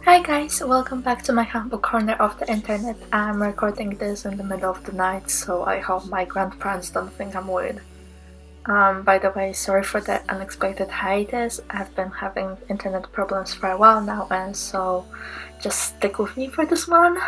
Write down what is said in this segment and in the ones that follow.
Hi guys, welcome back to my humble corner of the internet. I'm recording this in the middle of the night, so I hope my grandparents don't think I'm weird. By the way, sorry for the unexpected hiatus. I've been having internet problems for a while now, and so just stick with me for this one.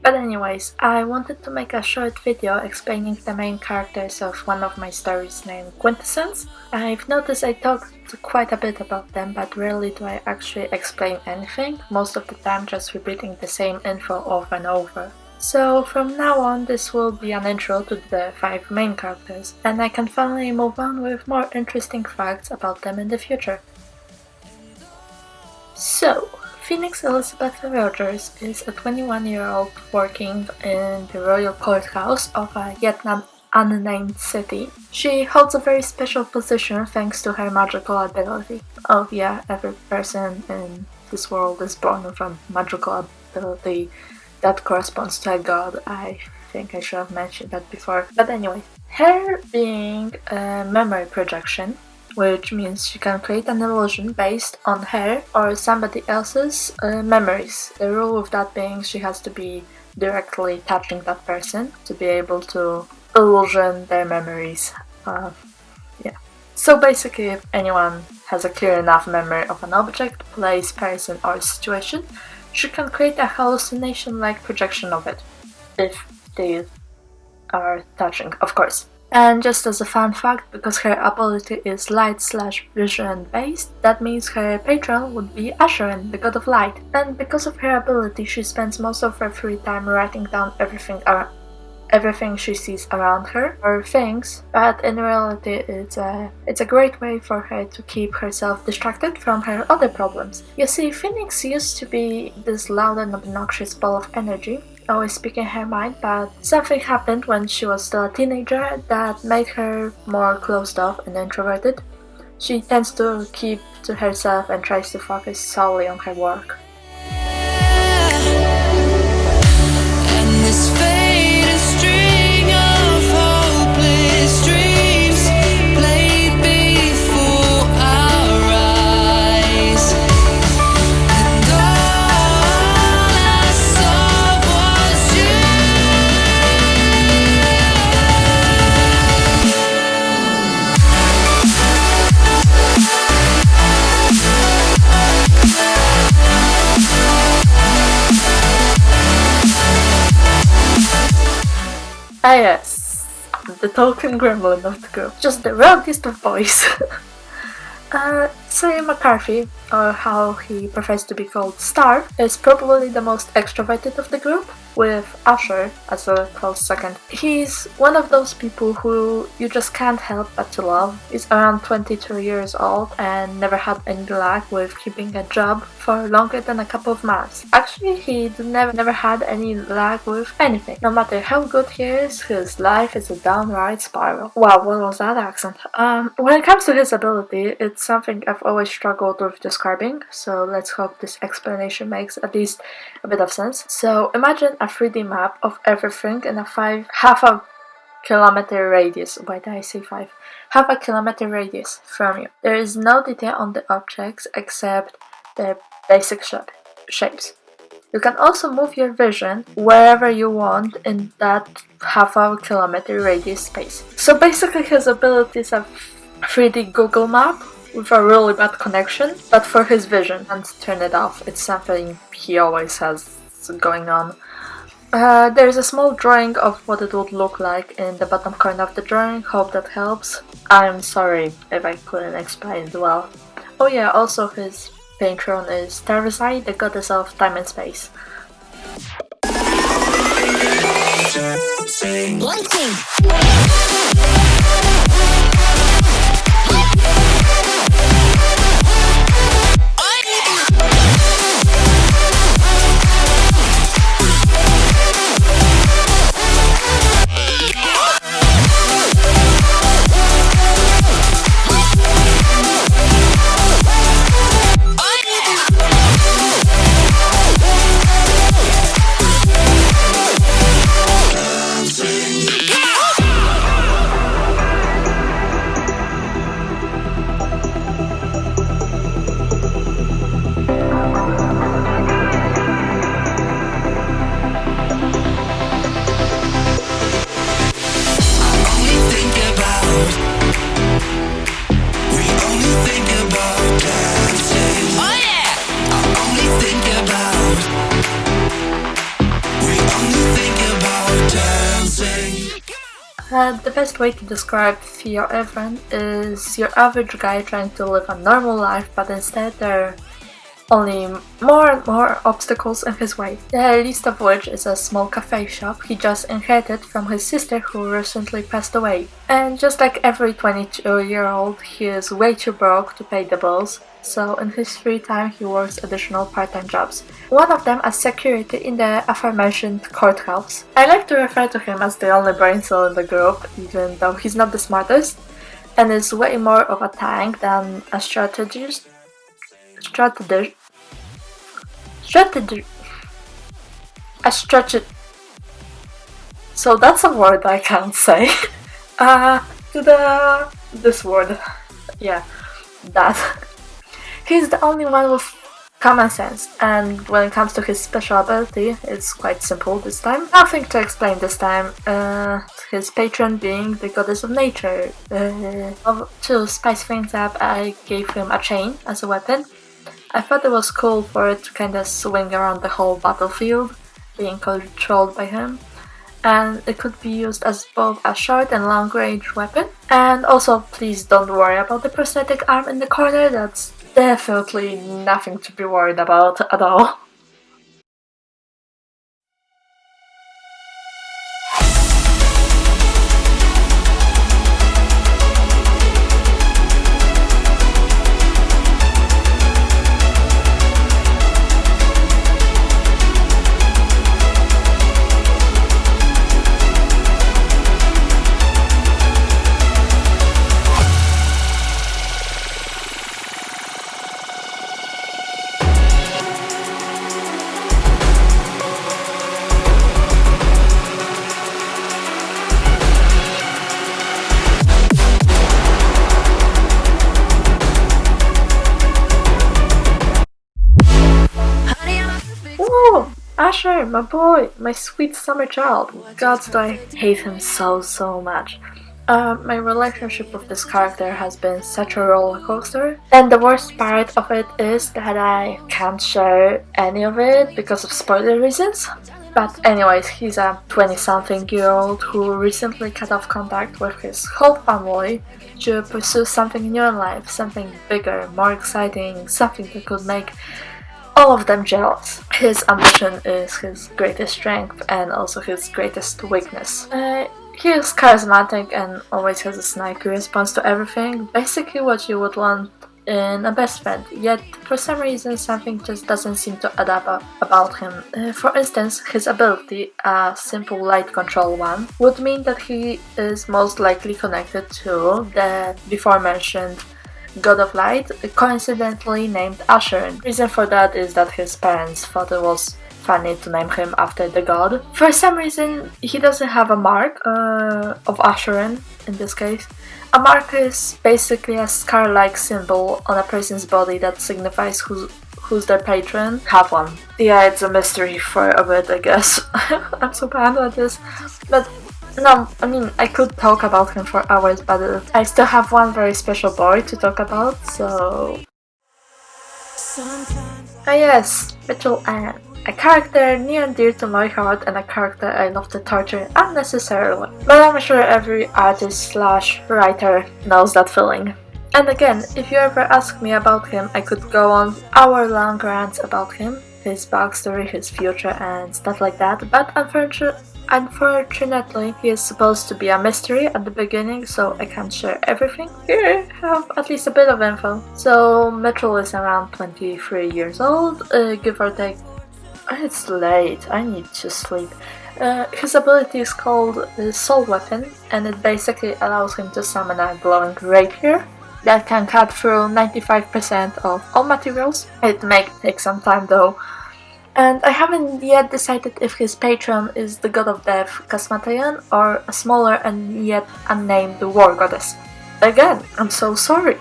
But anyways, I wanted to make a short video explaining the main characters of one of my stories named Quintessence. I've noticed I talked quite a bit about them, but rarely do I actually explain anything, most of the time just repeating the same info over and over. So from now on this will be an intro to the 5 main characters, and I can finally move on with more interesting facts about them in the future. So, Phoenix Elizabeth Rogers is a 21-year-old working in the royal courthouse of a yet unnamed city. She holds a very special position thanks to her magical ability. Oh yeah, every person in this world is born with a magical ability that corresponds to a god. I think I should have mentioned that before. But anyway, her being a memory projection, which means she can create an illusion based on her or somebody else's memories. The rule with that being she has to be directly touching that person to be able to illusion their memories. Yeah. So basically, if anyone has a clear enough memory of an object, place, person or situation, she can create a hallucination-like projection of it, if they are touching, of course. And just as a fun fact, because her ability is light/vision based, that means her patron would be Usher, the god of light. And because of her ability, she spends most of her free time writing down everything she sees around her, or things, but in reality it's a great way for her to keep herself distracted from her other problems. You see, Phoenix used to be this loud and obnoxious ball of energy, always speaking her mind, but something happened when she was still a teenager that made her more closed off and introverted. She tends to keep to herself and tries to focus solely on her work. Ah yes, the token gremlin of the group, just the rowdiest of boys. Sam McCarthy, or how he prefers to be called Star, is probably the most extroverted of the group, with Usher as a close second. He's one of those people who you just can't help but to love. He's around 22 years old and never had any luck with keeping a job for longer than a couple of months. Actually, he never had any luck with anything. No matter how good he is, his life is a downright spiral. Wow, what was that accent? When it comes to his ability, it's something I've always struggled with describing, so let's hope this explanation makes at least a bit of sense. So imagine a 3D map of everything in a half a kilometer radius. Why did I say 5? Half a kilometer radius from you. There is no detail on the objects except their basic shapes. You can also move your vision wherever you want in that half a kilometer radius space. So basically his ability is a 3D Google map with a really bad connection, but for his vision, and turn it off. It's something he always has going on. There's a small drawing of what it would look like in the bottom corner of the drawing. Hope that helps. I'm sorry if I couldn't explain it well. Oh yeah, also his patron is Tarzai, the goddess of time and space. The best way to describe Theo is your average guy trying to live a normal life, but instead there are only more and more obstacles in his way. The least of which is a small cafe shop he just inherited from his sister who recently passed away. And just like every 22-year-old, he is way too broke to pay the bills, so in his free time he works additional part-time jobs. One of them as security in the aforementioned courthouse. I like to refer to him as the only brain cell in the group, even though he's not the smartest, and is way more of a tank than a strategist. So that's a word I can't say. This word. Yeah, that. He's the only one with common sense, and when it comes to his special ability, it's quite simple this time. Nothing to explain this time. His patron being the goddess of nature. To spice things up, I gave him a chain as a weapon. I thought it was cool for it to kinda swing around the whole battlefield, being controlled by him. And it could be used as both a short and long range weapon. And also, please don't worry about the prosthetic arm in the corner, that's definitely nothing to be worried about at all. Usher, my boy, my sweet summer child. God, do I hate him so much. My relationship with this character has been such a roller coaster, and the worst part of it is that I can't share any of it because of spoiler reasons. But anyways, he's a 20-something-year-old who recently cut off contact with his whole family to pursue something new in life, something bigger, more exciting, something that could make all of them jealous. His ambition is his greatest strength and also his greatest weakness. He is charismatic and always has a snappy response to everything, basically what you would want in a best friend, yet for some reason something just doesn't seem to add up about him. For instance, his ability, a simple light control one, would mean that he is most likely connected to the before mentioned God of Light, coincidentally named Usher. Reason for that is that his parents thought it was funny to name him after the god. For some reason, he doesn't have a mark of Usher in this case. A mark is basically a scar-like symbol on a person's body that signifies who's their patron. Have one. Yeah, it's a mystery for a bit, I guess. I'm so bad at this. But no, I mean, I could talk about him for hours, but I still have one very special boy to talk about, so... Ah yes, Mitchell Ann. A character near and dear to my heart and a character I love to torture unnecessarily. But I'm sure every artist/writer knows that feeling. And again, if you ever ask me about him, I could go on hour-long rants about him, his backstory, his future and stuff like that, but unfortunately, he is supposed to be a mystery at the beginning, so I can't share everything. Here I have at least a bit of info. So Mitchell is around 23 years old, give or take. It's late, I need to sleep. His ability is called Soul Weapon, and it basically allows him to summon a glowing rapier that can cut through 95% of all materials. It may take some time though. And I haven't yet decided if his patron is the god of death, Kasmatayan, or a smaller and yet unnamed war goddess. Again, I'm so sorry.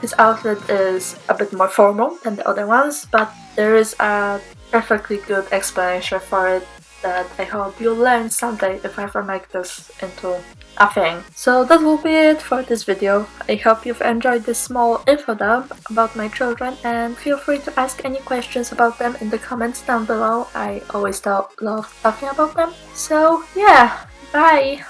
His outfit is a bit more formal than the other ones, but there is a perfectly good explanation for it that I hope you'll learn someday if I ever make this into a thing. So that will be it for this video. I hope you've enjoyed this small info dump about my children, and feel free to ask any questions about them in the comments down below. I always love talking about them. So yeah, bye!